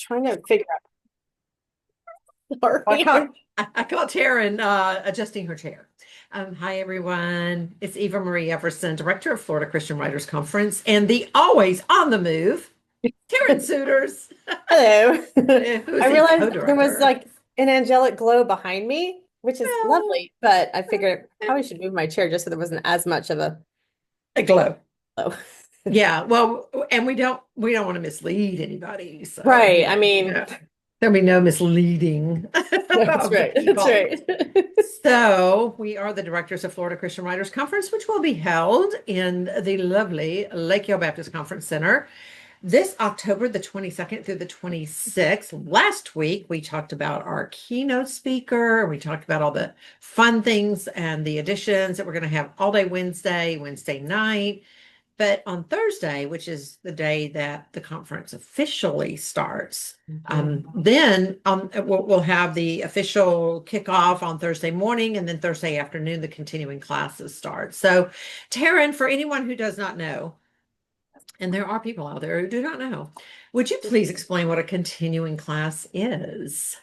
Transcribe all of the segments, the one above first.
trying to figure out. I Sorry. caught I caught Taryn adjusting her chair. Hi everyone. It's Eva Marie Everson, Director of Florida Christian Writers Conference, and the always on the move, Taryn Souders, Hello. who is I the realized there was co-director. like an angelic glow behind me, which is Well, lovely, but I figured I probably should move my chair just so there wasn't as much of a a glow. glow. Yeah, well, and we don't want to mislead anybody, so Right. I mean, there'll be no misleading that's of the right. That's people. right. So, we are the directors of Florida Christian Writers Conference, which will be held in the lovely Lake Yale Baptist Conference Center this October the 22nd through the 26th. Last week, we talked about our keynote speaker. We talked about all the fun things and the additions that we're going to have all day Wednesday, Wednesday night. But on Thursday, which is the day that the conference officially starts, Mhm. then we'll have the official kickoff on Thursday morning, and then Thursday afternoon, the continuing classes start. So, Taryn, for anyone who does not know, and there are people out there who do not know, would you please explain what a continuing class is?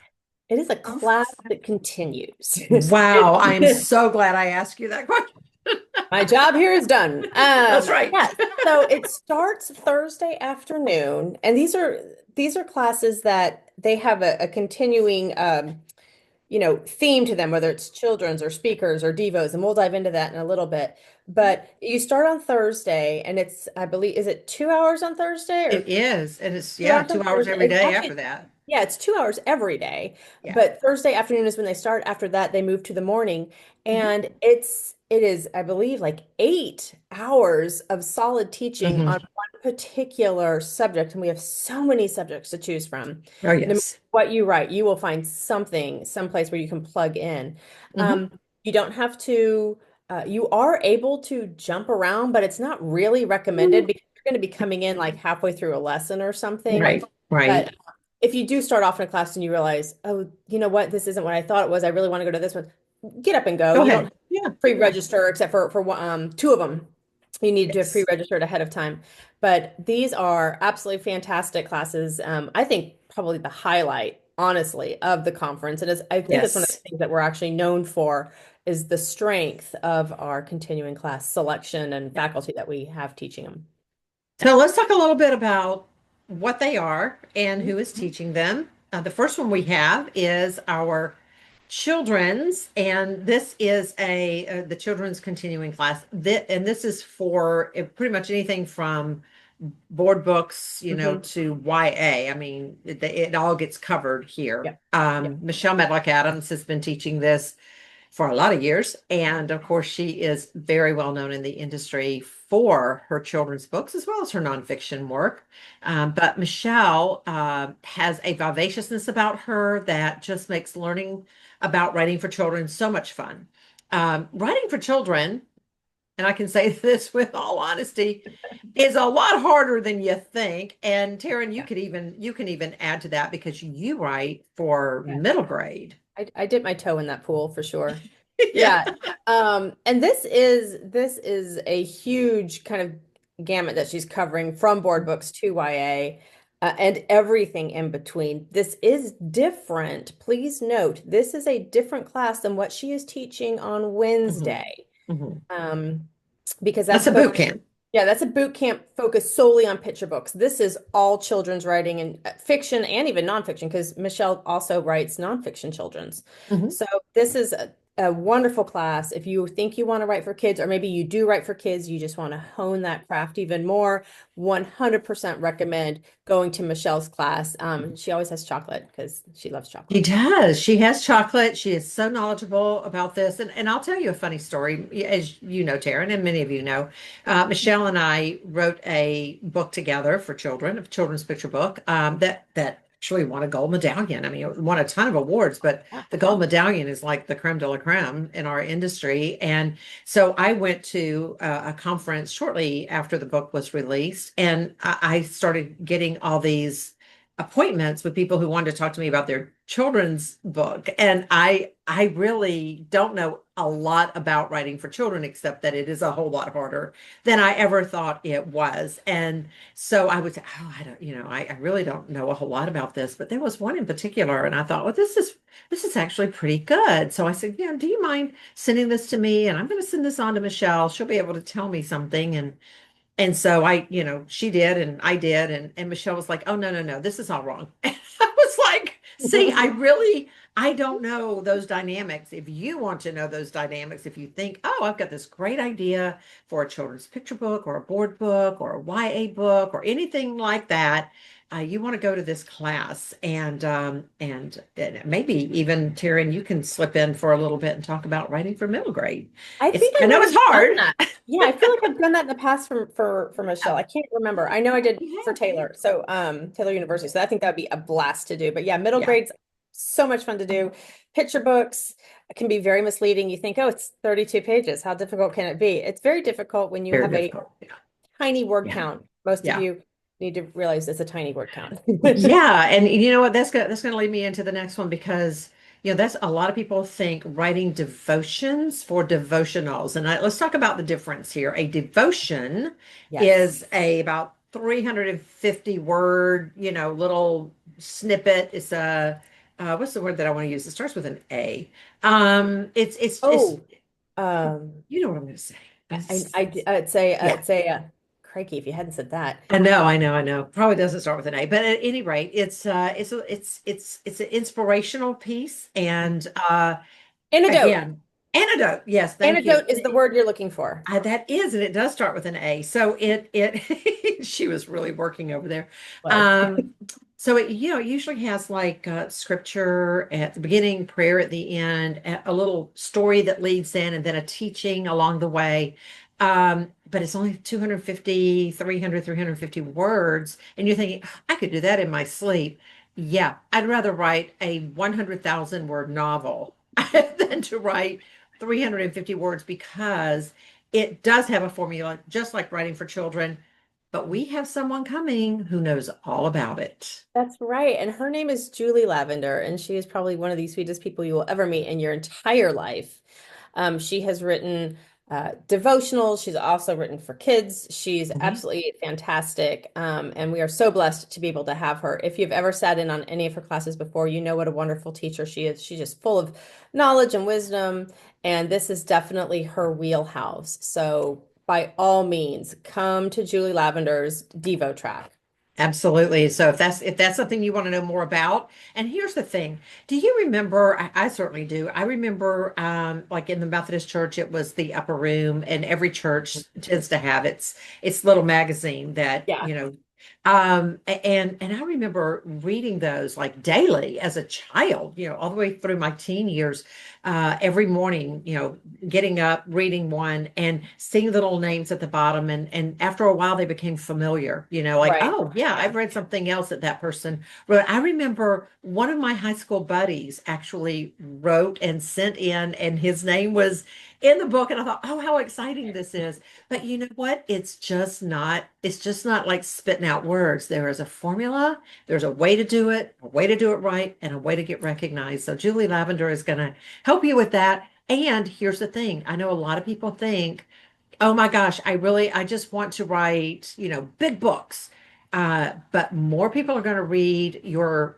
It is a class that continues. Wow, I am so glad I asked you that question. My job here is done. That's right. Yes. So it starts Thursday afternoon, and these are classes that they have a continuing theme to them, whether it's children's or speakers or devos, and we'll dive into that in a little bit. But you start on Thursday, and I believe, is it 2 hours on Thursday or It is, and it's two yeah, hours on 2 hours Thursday? every It's day after actually, that. yeah, it's 2 hours every day. Yeah. But Thursday afternoon is when they start. After that, they move to the morning. Mhm. And it is, I believe, like 8 hours of solid teaching on Mhm. one particular subject. And we have so many subjects to choose from. Oh, No matter yes. what you write, you will find something, someplace where you can plug in. Hmm. You don't have to, you are able to jump around, but it's not really recommended because you're going to be coming in like halfway through a lesson or something. Right, right. But if you do start off in a class and you realize, oh, you know what, this isn't what I thought it was. I really want to go to this one. Get up and go. Go You don't ahead. Yeah. pre-register except for two of them. You need to have Yes. pre-registered ahead of time. But these are absolutely fantastic classes. I think probably the highlight, honestly, of the conference, and I think it's one of the Yes. things that we're actually known for, is the strength of our continuing class selection and faculty that we have teaching them. So let's talk a little bit about what they are and Mhm. who is teaching them. The first one we have is our children's, and this is the children's continuing class. And this is for pretty much anything from board books, Mhm. to YA. I mean, it all gets covered here. Yep. Yep. Michelle Medlock Adams has been teaching this for a lot of years. And of course, she is very well known in the industry for her children's books as well as her nonfiction work. But Michelle has a vivaciousness about her that just makes learning about writing for children so much fun. Writing for children, and I can say this with all honesty, is a lot harder than you think. And Taryn, Yeah. you can even add to that because you write for Yeah. middle grade. I dip my toe in that pool for sure. Yeah. Yeah. And this is a huge kind of gamut that she's covering from board books to YA, and everything in between. This is different. Please note, this is a different class than what she is teaching on Mhm. Wednesday. Mhm. Um, because That's that's a boot focused, camp. yeah, that's a boot camp focused solely on picture books. This is all children's writing and fiction and even nonfiction, because Michelle also writes nonfiction children's. Mhm. So this is a wonderful class. If you think you want to write for kids, or maybe you do write for kids, you just want to hone that craft even more, 100% recommend going to Michelle's class. She always has chocolate because she loves She chocolate. does. She has chocolate. She is so knowledgeable about this. And I'll tell you a funny story. As you know, Taryn, and many of you know, Michelle and I wrote a book together for children, a children's picture book, that actually won a gold medallion. I mean, it won a ton of awards, but the gold medallion is like the creme de la creme in our industry. And so I went to a conference shortly after the book was released, and I started getting all these appointments with people who wanted to talk to me about their children's book. And I really don't know a lot about writing for children, except that it is a whole lot harder than I ever thought it was. And so I would say, oh, I don't, I really don't know a whole lot about this, but there was one in particular, and I thought, well, this is actually pretty good. So I said, yeah, do you mind sending this to me? And I'm going to send this on to Michelle. She'll be able to tell me something. And so she did and I did, and Michelle was like, oh, no, no, no, this is all wrong. And I was like, see, I don't know those dynamics. If you want to know those dynamics, if you think, oh, I've got this great idea for a children's picture book or a board book or a YA book or anything like that, you want to go to this class, and maybe even Taryn, you can slip in for a little bit and talk about writing for middle grade. I think I I know might it's have done hard. that. Yeah, I feel like I've done that in the past for Michelle. I can't remember. I know I did You for have. Taylor. So Taylor University. So I think that would be a blast to do. But yeah, middle Yeah. grades, so much fun to do. Picture books can be very misleading. You think, oh, it's 32 pages. How difficult can it be? It's very difficult when you Very have a difficult. Yeah. tiny word Yeah. count. Most of Yeah. you need to realize it's a tiny word count. Yeah. And you know what? That's gonna lead me into the next one because that's a lot of people think writing devotions for devotionals. And let's talk about the difference here. A devotion Yes. is a about 350 word, little snippet. It's a what's the word that I want to use? It starts with an A. It's Oh, um, you know what I'm going to say. I'd say, Yeah. crikey, if you hadn't said that. I know. Probably doesn't start with an A, but at any rate, it's an inspirational piece, and Antidote. again, antidote. Yes, thank you. Antidote is the word you're looking for. That is, and it does start with an A. So it she was really working over there. Was. Um, so it usually has like scripture at the beginning, prayer at the end, a little story that leads in, and then a teaching along the way. But it's only 250, 300, 350 words, and you're thinking, I could do that in my sleep. Yeah, I'd rather write a 100,000 word novel than to write 350 words because it does have a formula, just like writing for children. But we have someone coming who knows all about it. That's right. And her name is Julie Lavender, and she is probably one of the sweetest people you will ever meet in your entire life. She has written devotionals. She's also written for kids. She's Mhm. absolutely fantastic. And we are so blessed to be able to have her. If you've ever sat in on any of her classes before, you know what a wonderful teacher she is. She's just full of knowledge and wisdom. And this is definitely her wheelhouse. So by all means, come to Julie Lavender's Devo track. Absolutely. So if that's something you want to know more about, and here's the thing. Do you remember? I certainly do. I remember like in the Methodist church, it was the upper room, and every church tends to have its little magazine that, Yeah, and I remember reading those like daily as a child, all the way through my teen years, every morning, getting up, reading one, and seeing the little names at the bottom. And after a while, they became familiar, like, right. oh, yeah, Yeah. I've read something else that person wrote. I remember one of my high school buddies actually wrote and sent in, and his name was in the book. And I thought, oh, how exciting this is. But you know what? It's just not like spitting out words. There is a formula, there's a way to do it right, and a way to get recognized. So Julie Lavender is going to help you with that. And here's the thing. I know a lot of people think, oh my gosh, I just want to write, big books. But more people are going to read your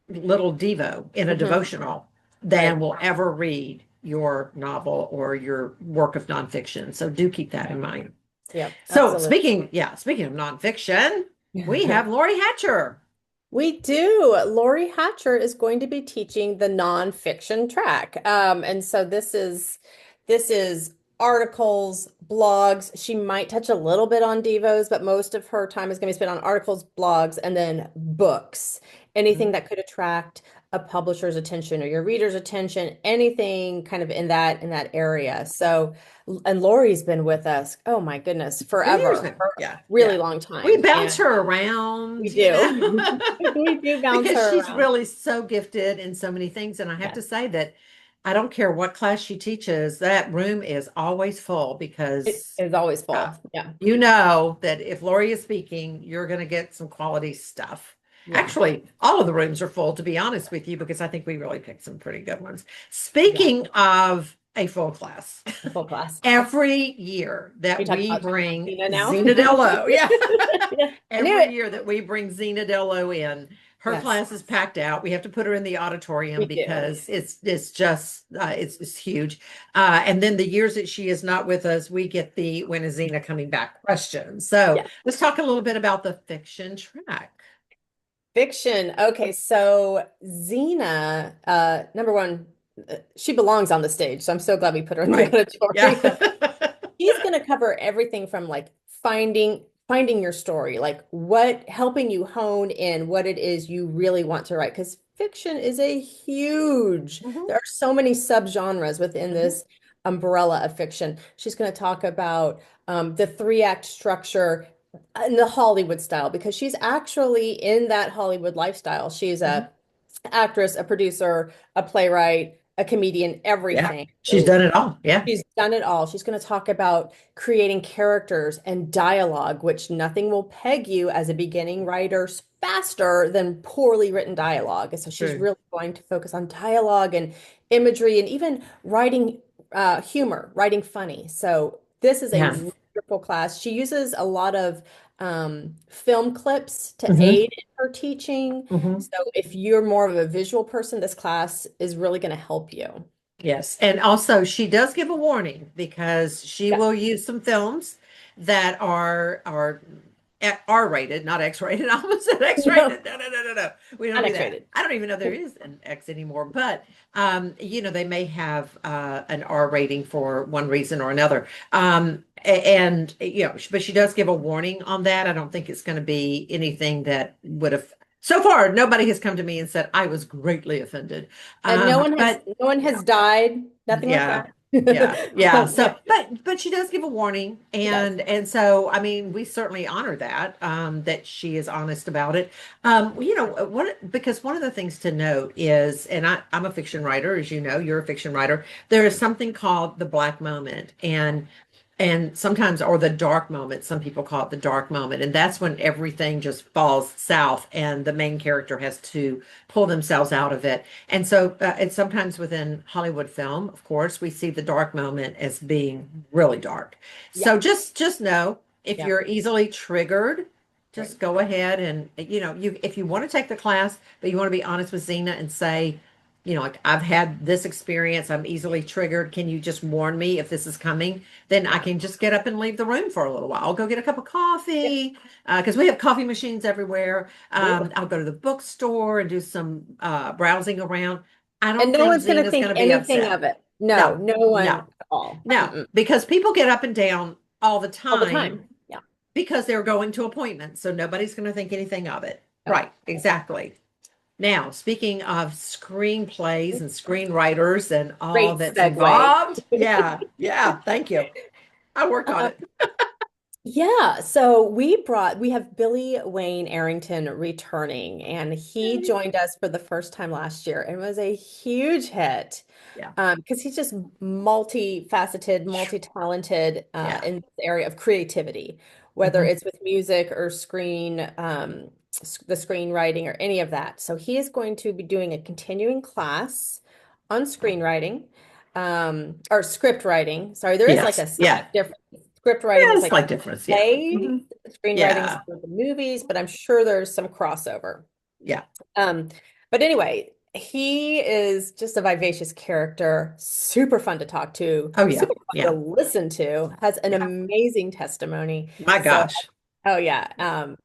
little Devo in a Mhm. devotional than Right. will ever read your novel or your work of nonfiction. So do keep that in mind. Yep, So absolutely. speaking of nonfiction, we have Lori Hatcher. We do. Lori Hatcher is going to be teaching the nonfiction track. And so this is articles, blogs. She might touch a little bit on Devos, but most of her time is going to be spent on articles, blogs, and then books. Anything that could attract a publisher's attention or your reader's attention, anything kind of in that area. So, and Lori's been with us, oh my goodness, For years forever, now. for a Yeah, really yeah. long We time. bounce And her we around, do. We do bounce because her she's around. really so gifted in so many things. And I have Yeah, to say that I don't care what class she teaches, that room is always full it because is always uh, full. Yeah. you know that if Lori is speaking, you're going to get some quality stuff. Yeah. Actually, all of the rooms are full, to be honest with you, because I think we really picked some pretty good ones. Yeah. Speaking of a full class, A full class. every year We that talked we about bring Tina now. Zinadello, yeah, Yeah, I knew every it. year that we bring Zinadello in, her Yes, class is packed out. We have to put her in the auditorium we do. because it's just it's huge. And then the years that she is not with us, we get the when is Zena coming back question. So Yeah. let's talk a little bit about the fiction track. Fiction. Okay, so Xena, number one, she belongs on the stage, so I'm so glad we put her in the Right. Yeah. auditorium. She's going to cover everything from like finding your story, like what helping you hone in what it is you really want to write. Because fiction is a huge, Mhm, there are so many subgenres within mhm, this umbrella of fiction. She's going to talk about the three-act structure in the Hollywood style because she's actually in that Hollywood lifestyle. She's mhm. a actress, a producer, a playwright, a comedian, Yeah. everything. She's So done it all. Yeah. she's done it all. She's going to talk about creating characters and dialogue, which nothing will peg you as a beginning writer faster than poorly written dialogue. And so she's True. really going to focus on dialogue and imagery and even writing humor, writing funny. So this is a Yeah. wonderful class. She uses a lot of film clips to Hmm. aid in her teaching. Hmm. So if you're more of a visual person, this class is really going to help you. Yes. And also she does give a warning because she Yeah. will use some films that are R-rated, not X-rated. I almost said No, X-rated. No, no, no, no, no. We don't do that. unexpected. I don't even know there is an X anymore, but they may have an R rating for one reason or another. And but she does give a warning on that. I don't think it's going to be anything that would have so far, nobody has come to me and said I was greatly offended. And But no one yeah, has died, nothing like yeah, that. yeah. So, But but she does give a warning, she does. and so I mean, we certainly honor that that she is honest about it. What because one of the things to note is, and I'm a fiction writer, as you know, you're a fiction writer. There is something called the black moment, and sometimes or the dark moment. Some people call it the dark moment, and that's when everything just falls south, and the main character has to pull themselves out of it. And so, and sometimes within Hollywood film, of course, we see the dark moment as being really dark. Yeah, So just know if yeah, you're easily triggered, right. just go ahead and you if you want to take the class, but you want to be honest with Zena and say, like I've had this experience, I'm easily triggered. Can you just warn me if this is coming? Then I Yeah. can just get up and leave the room for a little while. I'll go get a cup of Yeah. coffee because we have coffee machines everywhere. Ooh. I'll go to the bookstore and do some browsing around. I And don't no think one's going to Zena's think going to be anything upset. of it. No, No, no one no, at all. no, Mm-mm. because people get up and down all the All the time time. Yeah. because they're going to appointments. So nobody's going to think anything of it. No. Right, exactly. Now, speaking of screenplays and screenwriters and all Great that's segue. involved, yeah, yeah, thank you. I worked on Um, it. Yeah, so we have Billy Wayne Arrington returning, and he Yay. joined us for the first time last year and was a huge hit. Yeah. Because he's just multifaceted, multi-talented Yeah. in this area of creativity, whether Hmm. it's with music or the screenwriting or any of that. So he is going to be doing a continuing class on screenwriting, or script writing. Sorry, there is like Yes. a Yeah. slight difference. Script writing Yeah, is like slight difference. Yeah. plays, Hmm. screenwriting is Yeah. for the movies, but I'm sure there's some crossover. Yeah. Um, but anyway, he is just a vivacious character, super fun to talk to, Oh, yeah. super fun Yeah. to listen to, has an Yeah. amazing testimony. My So, gosh. oh yeah,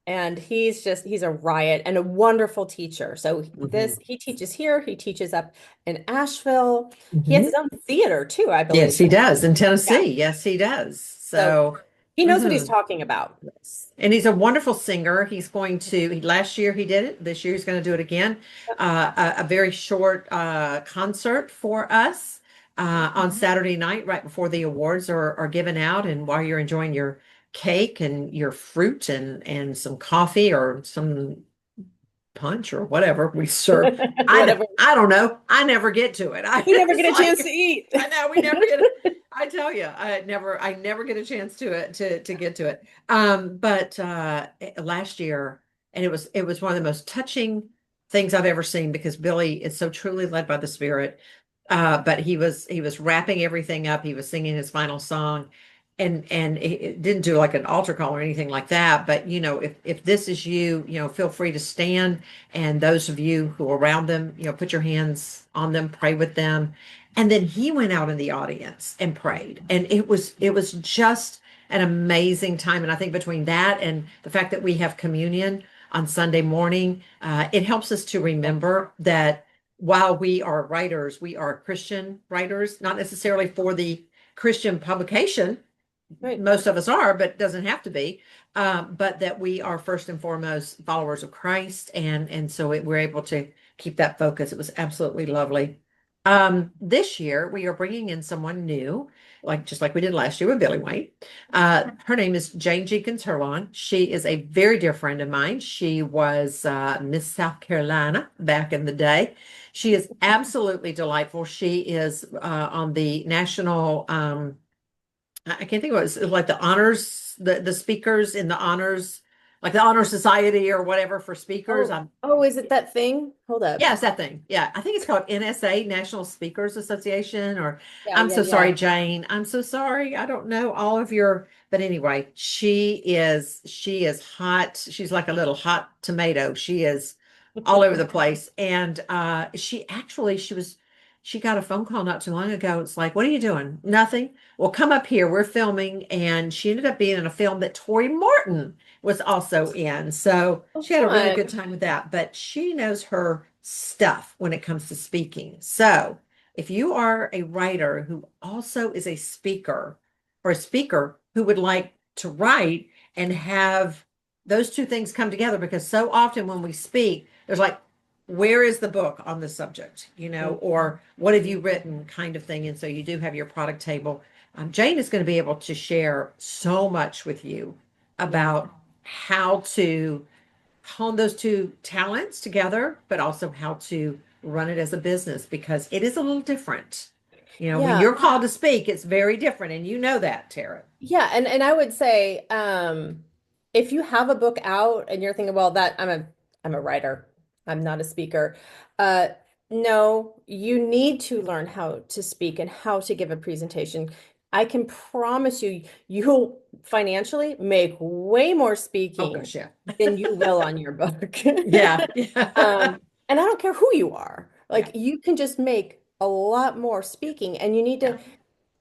and he's a riot and a wonderful teacher. So Hmm. he teaches here, he teaches up in Asheville. He has Hmm. his own theater too, I Yes, believe. he does in Yeah. Tennessee. Yes, he does. So So, he knows what he's mhm. talking about. And he's a wonderful singer. He's going to, last year he did it. This year he's going to do it again. A very short concert for us on Saturday night, right before the awards are given out. And while you're enjoying your cake and your fruit and some coffee or some punch or whatever we serve. Whatever. I don't know. I never get to it. We never It's get a chance to like eat. I know we never get it. I tell you, I never get a chance to get to it. But last year And it was one of the most touching things I've ever seen because Billy is so truly led by the Spirit. But he was wrapping everything up. He was singing his final song, and it didn't do like an altar call or anything like that. But if this is you, feel free to stand, and those of you who are around them, put your hands on them, pray with them. And then he went out in the audience and prayed, and it was just an amazing time. And I think between that and the fact that we have communion on Sunday morning, it helps us to remember that while we are writers, we are Christian writers, not necessarily for the Christian publication. Right. Most of us are, but it doesn't have to be. But that we are first and foremost followers of Christ, and so we're able to keep that focus. It was absolutely lovely. This year we are bringing in someone new, just like we did last year with Billy White. Her name is Jane Jenkins Herlon. She is a very dear friend of mine. She was Miss South Carolina back in the day. She is absolutely delightful. She is on the national, I can't think of it. It's like the honors, the speakers in the honors, like the honor society or whatever for speakers. Oh, is it that thing? Hold up. Yeah, it's that thing. Yeah, I think it's called NSA, National Speakers Association, or Yeah, I'm yeah, so sorry, yeah. Jane. I'm so sorry. I don't know all of your, but anyway, she is hot. She's like a little hot tomato. She is all over the place. And she got a phone call not too long ago. It's like, what are you doing? Nothing. Well, come up here. We're filming. And she ended up being in a film that Tori Morton was also in. So Oh, she had a really fun. good time with that, but she knows her stuff when it comes to speaking. So if you are a writer who also is a speaker or a speaker who would like to write and have those two things come together, because so often when we speak, there's like, where is the book on the subject, or what have you written kind of thing. And so you do have your product table. Jane is going to be able to share so much with you Yeah. about how to hone those two talents together, but also how to run it as a business because it is a little different. When Yeah. you're called to speak, it's very different. And you know that, Tara. Yeah, and I would say if you have a book out and you're thinking, well, that I'm a writer. I'm not a speaker. Uh no, you need to learn how to speak and how to give a presentation. I can promise you you'll financially make way more Oh, speaking gosh, yeah. than you will on your book. Yeah. Yeah. And I don't care who you are. Yeah. Like you can just make a lot more speaking and you need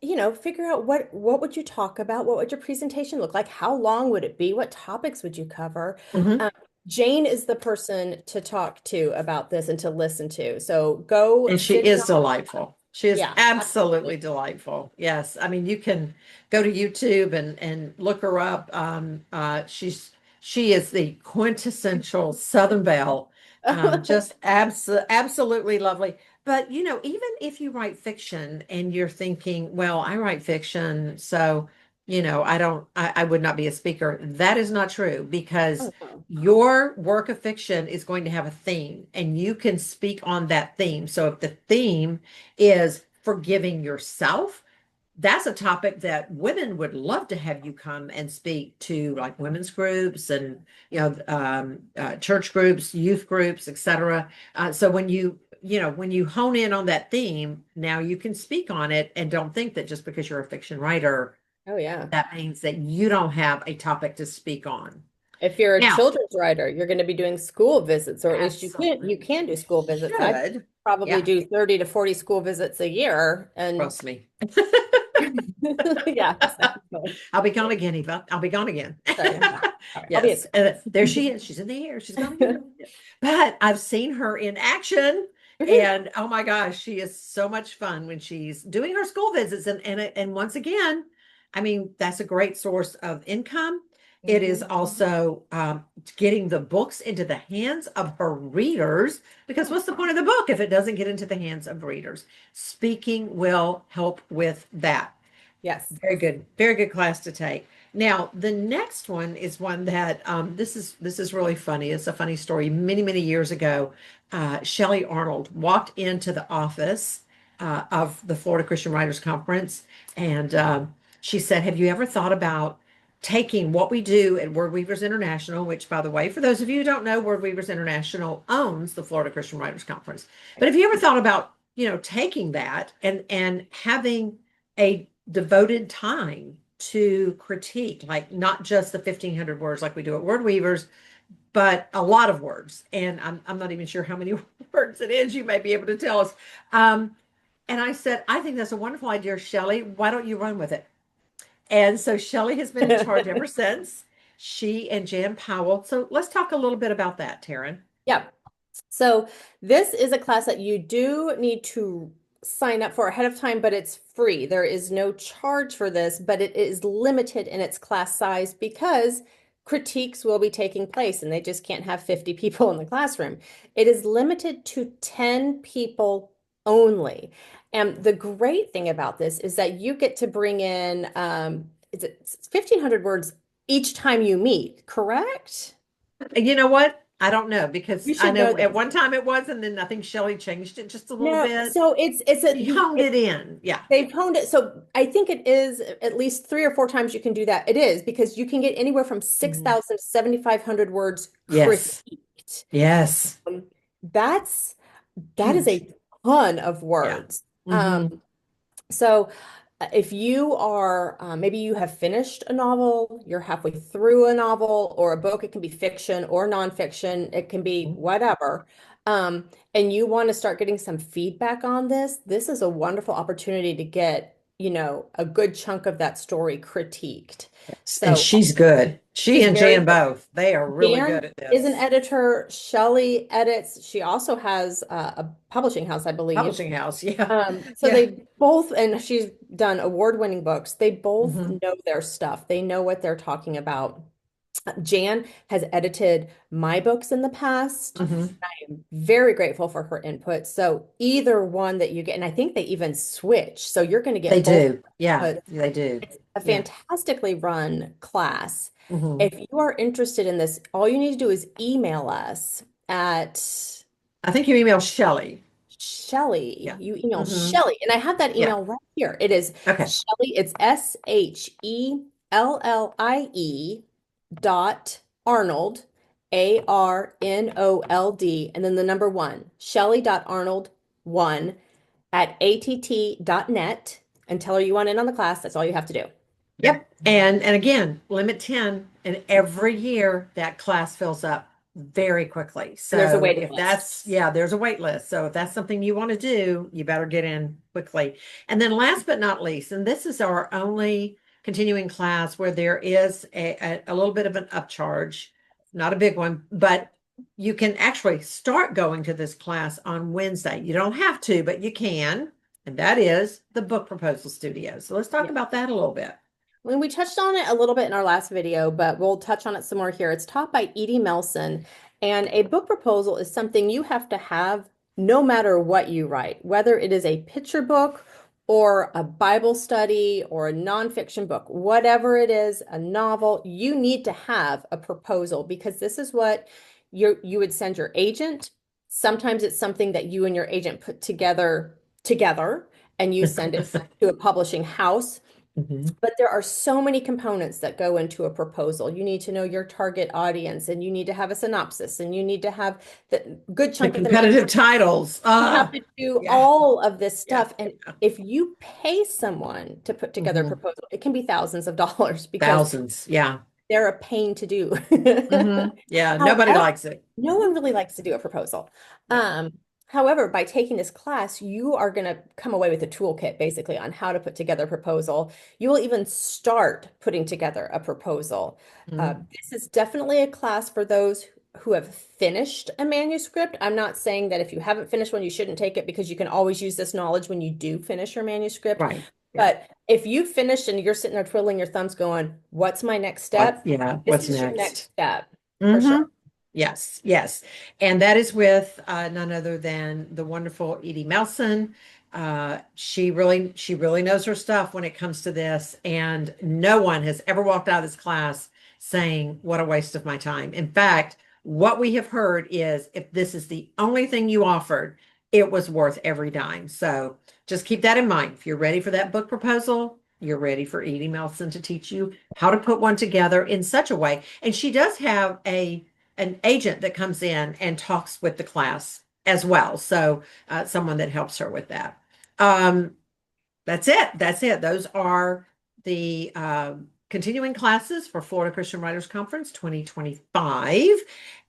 Yeah. to figure out what would you talk about? What would your presentation look like? How long would it be? What topics would you cover? Mhm. Um, Jane is the person to talk to about this and to listen to. So go And she sit is down. delightful. She is Yeah, absolutely absolutely. delightful. Yes. I mean, you can go to YouTube and look her up. She is the quintessential Southern Belle. Just absolutely lovely. But even if you write fiction and you're thinking, well, I write fiction, so I would not be a speaker. That is not true because Oh, wow. your work of fiction is going to have a theme and you can speak on that theme. So if the theme is forgiving yourself, that's a topic that women would love to have you come and speak to, like women's groups and church groups, youth groups, etc. So when you hone in on that theme, now you can speak on it and don't think that just because you're a fiction writer, Oh, yeah. that means that you don't have a topic to speak on. If you're a Now, children's writer, you're going to be doing school visits, or at least you can do absolutely school visits. I should. probably Yeah, do 30 to 40 school visits a year. And trust me. yeah, exactly. I'll be gone again, Eva. I'll be gone again. Sorry, I'm not. Sorry. I'll be a Yes, there she is. She's in the air. She's gone again. But I've seen her in action, and oh my gosh, she is so much fun when she's doing her school visits. And once again, I mean, that's a great source of income. It is Mhm. also getting the books into the hands of her readers, because what's the point of the book if it doesn't get into the hands of readers? Speaking will help with that. Yes. Very good class to take. Now, the next one is one that this is really funny. It's a funny story. Many years ago, Shelley Arnold walked into the office of the Florida Christian Writers Conference, and she said, "Have you ever thought about taking what we do at Word Weavers International, which, by the way, for those of you who don't know, Word Weavers International owns the Florida Christian Writers Conference. But have you ever thought about, taking that and having a devoted time to critique, like not just the 1,500 words like we do at Word Weavers, but a lot of words. And I'm not even sure how many words it is. You may be able to tell us. And I said, I think that's a wonderful idea, Shelley. Why don't you run with it? And so Shelley has been in charge ever since. She and Jan Powell. So let's talk a little bit about that, Taryn. Yeah. So this is a class that you do need to sign up for ahead of time, but it's free. There is no charge for this, but it is limited in its class size because critiques will be taking place and they just can't have 50 people in the classroom. It is limited to 10 people only. And the great thing about this is that you get to bring in, it's 1,500 words each time you meet, correct? You know what? I don't know because You I should know know at this. one time it was, and then I think Shelley changed it just a little No, bit. so it's a She honed it in. Yeah. they've honed it. So I think it is at least 3 or 4 times you can do that. It is because you can get anywhere from Mhm. 6,000 to 7,500 words Yes. critiqued. Yes. Um, that's that is Huge. a ton of Yeah. words. Hmm. So if you are maybe you have finished a novel, you're halfway through a novel or a book, it can be fiction or nonfiction, it can be whatever. And you want to start getting some feedback on this, this is a wonderful opportunity to get, a good chunk of that story critiqued. And So she's good. She she's and very Jan good. both. They are really good Dan at is an this. editor. Shelley edits. She also has a publishing house, I believe. Publishing house. Yeah. So Yeah. they both, and she's done award-winning books. They both Hmm. know their stuff. They know what they're talking about. Jan has edited my books in the past. Hmm. I'm very grateful for her input. So either one that you get, and I think they even switch. So you're going to They get both do. Yeah, inputs. they do. It's a Yeah. fantastically run class. Hmm. If you are interested in this, all you need to do is email us at I think you emailed Shelley. Shelley. Yeah. You email Hmm. Shelley, and I have that Yeah. email right here. It is Okay. Shelley, it's SHELLIE dot Arnold, ARNOLD, and then the number one, Shelley.Arnold1 at att.net, and tell her you want in on the class. That's all you have to do. Yep. And again, limit 10, and every year that class fills up very quickly. And there's a So waiting if list. that's, yeah, there's a wait list. So if that's something you want to do, you better get in quickly. And then last but not least, and this is our only continuing class where there is a little bit of an upcharge, not a big one, but you can actually start going to this class on Wednesday. You don't have to, but you can. And that is the book proposal studio. So let's talk Yeah. about that a little bit. When we touched on it a little bit in our last video, but we'll touch on it some more here. It's taught by Edie Melson, and a book proposal is something you have to have no matter what you write, whether it is a picture book or a Bible study or a nonfiction book, whatever it is, a novel, you need to have a proposal because this is what you would send your agent. Sometimes it's something that you and your agent put together, and you send it to a publishing house. Mhm. But there are so many components that go into a proposal. You need to know your target audience, and you need to have a synopsis, and you need to have the good The chunk of the competitive manuscript. titles. You have to do Yeah, all of this yeah, stuff. And yeah. if you pay someone to put together a Hmm. proposal, it can be thousands of dollars because Thousands. Yeah. they're a pain to do. Hmm. Yeah. Nobody However, likes it. no one really likes to do a proposal. No. However, by taking this class, you are going to come away with a toolkit basically on how to put together a proposal. You will even start putting together a proposal. Mhm. This is definitely a class for those who have finished a manuscript. I'm not saying that if you haven't finished one, you shouldn't take it because you can always use this knowledge when you do finish your manuscript. Right. Yeah. But if you finished and you're sitting there twiddling your thumbs going, what's my next What? step? Yeah. This What's is your next next? step for Hmm. sure. Yes. Yes. And that is with none other than the wonderful Edie Melson. She really knows her stuff when it comes to this. And no one has ever walked out of this class saying, what a waste of my time. In fact, what we have heard is if this is the only thing you offered, it was worth every dime. So just keep that in mind. If you're ready for that book proposal, you're ready for Edie Melson to teach you how to put one together in such a way. And she does have an agent that comes in and talks with the class as well. So someone that helps her with that. That's it. That's it. Those are the continuing classes for Florida Christian Writers Conference 2025.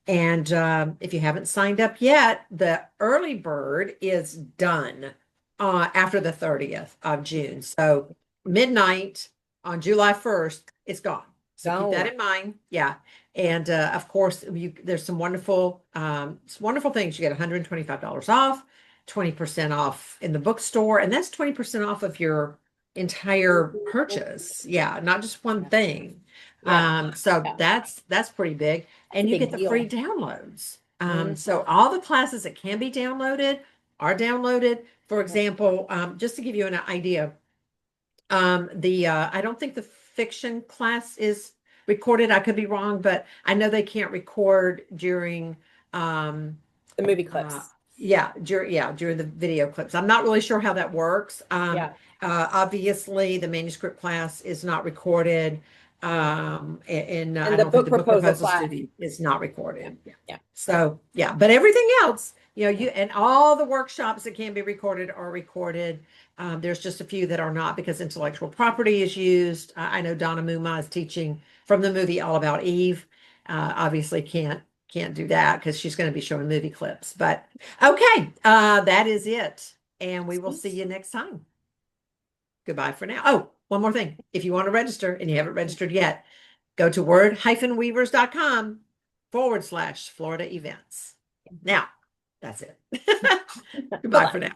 And if you haven't signed up yet, the early bird is done after the 30th of June. So midnight on July 1st, it's gone. So keep that in mind. Yeah. And of course, there's some wonderful things. You get $125 off, 20% off in the bookstore, and that's 20% off of your entire purchase. Yeah, not just one thing. So that's pretty big. And you get the free downloads. So all the classes that can be downloaded are downloaded. For example, just to give you an idea, I don't think the fiction class is recorded. I could be wrong, but I know they can't record during The movie clips. during the video clips. I'm not really sure how that works. Obviously, the manuscript class is not recorded. And I the don't book think the book proposal proposal class. studio is not recorded. Yeah. So but everything else, and all the workshops that can be recorded are recorded. There's just a few that are not because intellectual property is used. I know Donna Muma is teaching from the movie All About Eve. Obviously can't do that because she's going to be showing movie clips. But okay, that is it. And we will see you next time. Goodbye for now. Oh, one more thing. If you want to register and you haven't registered yet, go to word-weavers.com/Florida events. Now, that's it. Goodbye for now.